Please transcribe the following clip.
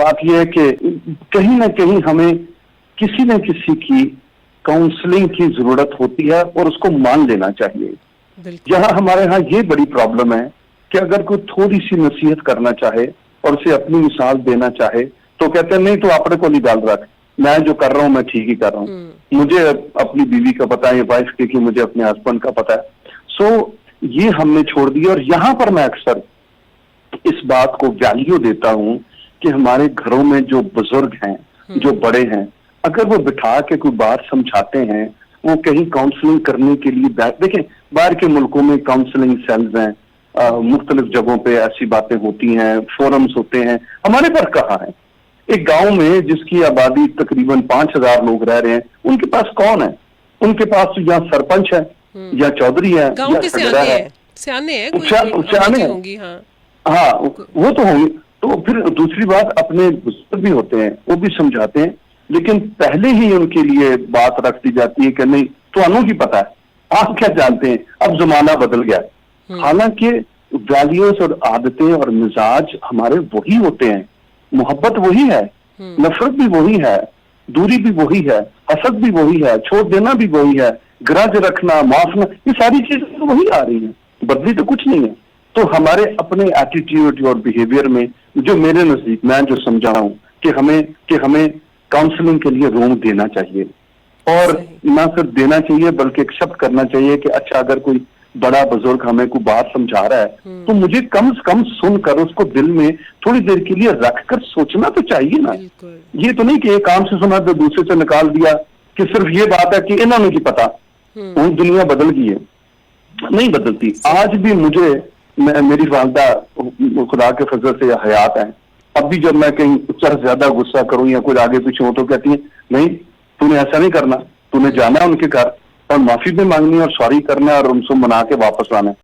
बात यह है कि कहीं ना कहीं हमें किसी न किसी की काउंसलिंग की जरूरत होती है और उसको मान लेना चाहिए। जहां हमारे यहाँ ये बड़ी प्रॉब्लम है कि अगर कोई थोड़ी सी नसीहत करना चाहे और उसे अपनी मिसाल देना चाहे तो कहते हैं नहीं तो अपने को नहीं डाल रहा, मैं जो कर रहा हूं मैं ठीक ही कर रहा हूं, मुझे अपनी बीवी का पता है, वाइफ के कि मुझे अपने हस्बैंड का पता है। सो ये हमने छोड़ दिया और यहां पर मैं अक्सर इस बात को वैल्यू देता हूं कि हमारे घरों में जो बुजुर्ग हैं, जो बड़े हैं, अगर वो बिठा के कोई बात समझाते हैं, वो कहीं काउंसलिंग करने के लिए देखें, बाहर के मुल्कों में काउंसलिंग सेल्स हैं, मुख्तलिफ जगहों पे ऐसी बातें होती हैं, फोरम्स होते हैं, हमारे पर कहाँ है? एक गांव में जिसकी आबादी तकरीबन 5000 लोग रह रहे हैं, उनके पास कौन है? उनके पास तो या सरपंच है या चौधरी है या सगड़ा है, सियाने होंगी। हाँ, वो तो होंगे। तो फिर दूसरी बात, अपने बुजुर्ग भी होते हैं, वो भी समझाते हैं, लेकिन पहले ही उनके लिए बात रख दी जाती है कि नहीं तो की पता है, आप क्या जानते हैं, अब जमाना बदल गया है। हालांकि वैल्यूज और आदतें और मिजाज हमारे वही होते हैं, मोहब्बत वही है, नफरत भी वही है, दूरी भी वही है, हसद भी वही है, छोड़ देना भी वही है, ग्रज रखना, माफना, ये सारी चीजें तो वही आ रही हैं, बदली तो कुछ नहीं है। तो हमारे अपने एटीट्यूड और बिहेवियर में जो मेरे नजदीक मैं जो समझा रहा हूँ कि हमें काउंसलिंग के लिए रूम देना चाहिए, और ना सिर्फ देना चाहिए बल्कि एक्सेप्ट करना चाहिए कि अच्छा अगर कोई बड़ा बुजुर्ग हमें कोई बात समझा रहा है तो मुझे कम से कम सुनकर उसको दिल में थोड़ी देर के लिए रखकर सोचना तो चाहिए ना। ये तो नहीं कि एक काम से सुना तो दूसरे से निकाल दिया कि सिर्फ ये बात है कि इन्होंने की पता, दुनिया बदल गई है, नहीं बदलती। आज भी मेरी वालदा खुदा के फजल से हयात है, अब भी जब मैं कहीं उससे ज्यादा गुस्सा करूं या कुछ आगे पीछे हो तो कहती है नहीं तूने ऐसा नहीं करना, तूने जाना है उनके घर और माफी भी मांगनी है और सॉरी करना है और उनको मना के वापस लाना है।